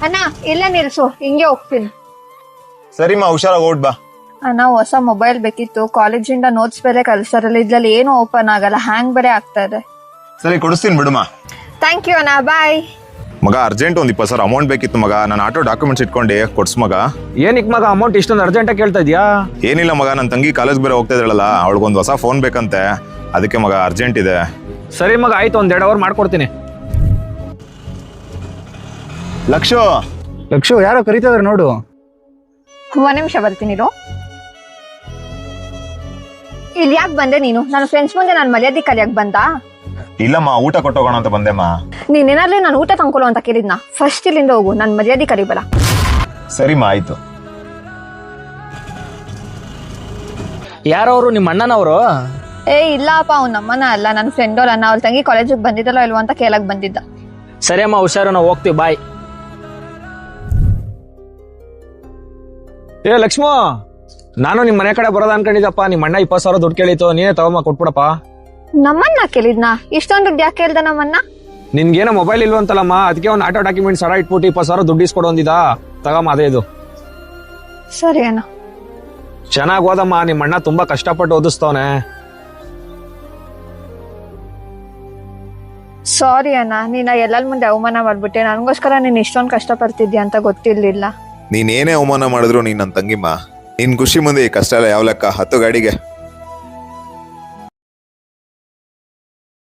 ಅಣ್ಣ ಇಲ್ಲ ನಿಲ್ಸು, ಹಿಂಗೆ ಹೋಗ್ತೀನಿ. ಸರಿಮಾ, ಹುಷಾರಾಗಿ ಓಡ್ ಬಾ. ಅಣ್ಣ ಹೊಸ ಮೊಬೈಲ್ ಬೇಕಿತ್ತು, ಕಾಲೇಜಿಂದ ನೋಟ್ಸ್ ಬೇರೆ ಕಳ್ಸಾರಲ್ಲ, ಇದ್ರಲ್ಲಿ ಏನು ಓಪನ್ ಆಗಲ್ಲ, ಹ್ಯಾಂಗ್ ಬೇರೆ ಆಗ್ತಾ ಇದೆ. ಸರಿ ಕೊಡಿಸ್ತೀನಿ ಬಿಡುಮಾ. ಥ್ಯಾಂಕ್ ಯು ಅಣ್ಣ, ಬಾಯ್. ಮಗ ಅರ್ಜೆಂಟ್ ಒಂದು 20,000 ಅಮೌಂಟ್ ಬೇಕಿತ್ತು ಮಗ. ನಾನು ಆಟೋ ಡಾಕ್ಯುಮೆಂಟ್ಸ್ ಇಟ್ಕೊಂಡು ಕೊಡ್ಸ್ ಮಗ. ಏನಿಕ್ ಮಗ ಅಮೌಂಟ್ ಇಷ್ಟೊಂದು ಅರ್ಜೆಂಟಾಗಿ ಕೇಳ್ತಾ ಇದೀಯಾ? ಏನಿಲ್ಲ ಮಗ, ನನ್ನ ತಂಗಿ ಕಾಲೇಜ್ ಬೇರೆ ಹೋಗ್ತಾ ಇದ್ದಾಳಲ್ಲ, ಅವಳಿಗೊಂದು ಹೊಸ ಫೋನ್ ಬೇಕಂತೆ, ಅದಕ್ಕೆ ಮಗ ಅರ್ಜೆಂಟ್ ಇದೆ. ಸರಿ ಮಗ, ಆಯ್ತು, ಒಂದ್ 2 ಅವರ್ ಮಾಡ್ಕೊಡ್ತೀನಿ. ಲಕ್ಷು ಯಾರೋ ಕರೀತಿದಾರೆ ನೋಡು. 1 ನಿಮಿಷ ಬರ್ತೀನಿ ಇರು. ಇಲ್ಲಿ ಯಾಕೆ ಬಂದೆ ನೀನು? ನನ್ನ ಫ್ರೆಂಡ್ಸ್ ಮುಂದೆ ನಾನು ಮರ್ಯಾದೆ ಕಲಿಯಕ್ ಬಂದ? ಇಲ್ಲಮ್ಮ, ಊಟ ಕೊಟ್ಟೋಗೋಣ ಅಂತ ಬಂದೆಮ್ಮ. ನೀನೇನಾದ್ರೂ ನಾನು ಊಟ ತಂದ್ಕೊಳ್ಳೋ ಅಂತ ಕೇಳಿದ್ನ? ಫಸ್ಟ್ ಇಲ್ಲಿಂದ ಹೋಗು, ನನ್ ಮರ್ಯಾದೆ ಕರಿಬಲ್ಲ. ಸರಿಮಾ, ಆಯ್ತು. ಯಾರವರು? ನಿಮ್ಮ ಅಣ್ಣನವರು? ಇಲ್ಲಪ್ಪ, ಅವ್ನ ನಮ್ಮನ ಅಲ್ಲ, ನನ್ನ ಫ್ರೆಂಡ್ ಅವ್ರ ಅಣ್ಣ. ಅವ್ಳ ತಂಗಿ ಕಾಲೇಜಿಗೆ ಬಂದಿದ್ದಲ್ಲ ಇಲ್ವೋ ಅಂತ ಕೇಳಕ್ ಬಂದಿದ್ದ. ಸರಿ ಅಮ್ಮ, ಹುಷಾರು, ನಾವು ಹೋಗ್ತೀವಿ, ಬಾಯ್. ಲಕ್ಷ್ಮೋ, ನಾನು ನಿಮ್ ಮನೆ ಕಡೆ ಬರೋದ ಅನ್ಕೊಂಡಿದ್ದಪ್ಪ. ನಿಮ್ಮ ಅಣ್ಣ 20,000 ದುಡ್ಡು ಕೇಳಿತ್ತು, ನೀನೇ ತಗೊಮ್ಮ, ಕೊಟ್ಬಿಡಪ್ಪ. ನಮ್ಮನ್ನ ಕೇಳಿದ್ನ? ಇಷ್ಟೊಂದು ದುಡ್ಡು ಯಾಕೆ ಕೇಳ್ದ ನಮ್ಮನ್ನ? ನಿನ್ಗೇನೋ ಮೊಬೈಲ್ ಇಲ್ವಂತಲ್ಲಮ್ಮ, ಅದಕ್ಕೆ ಒಂದು ಆಟೋ ಡಾಕ್ಯುಮೆಂಟ್ಸ್ ಇಟ್ಬಿಟ್ಟು 20,000 ದುಡ್ಡು ಇಸ್ಕೊಡು ಅಂದಿದ್ದ. ತಗಮ್ಮ, ಅದೇ ಇದು. ಸರಿ ಅಣ್ಣ. ಚೆನ್ನಾಗ್ ಓದಮ್ಮ, ನಿಮ್ಮ ಅಣ್ಣ ತುಂಬಾ ಕಷ್ಟಪಟ್ಟು ಓದಿಸ್ತವನೆ. ಸಾರಿ ಅಣ್ಣ, ನೀನ ಎಲ್ಲರ ಮುಂದೆ ಅವಮಾನ ಮಾಡ್ಬಿಟ್ಟೆ. ನನಗೋಸ್ಕರ ನೀನ್ ಇಷ್ಟೊಂದು ಕಷ್ಟ ಪಡ್ತಿದ್ಯಾ ಅಂತ ಗೊತ್ತಿರ್ಲಿಲ್ಲ. ನೀನೇನೇ ಅವಮಾನ ಮಾಡಿದ್ರು ನೀನ್ ನನ್ನ ತಂಗಿಮ್ಮ. ನಿನ್ ಖುಷಿ ಮುಂದೆ ಈ ಕಷ್ಟ ಎಲ್ಲ ಯಾವ ಲೆಕ್ಕ? 10 ಗಾಡಿಗೆ.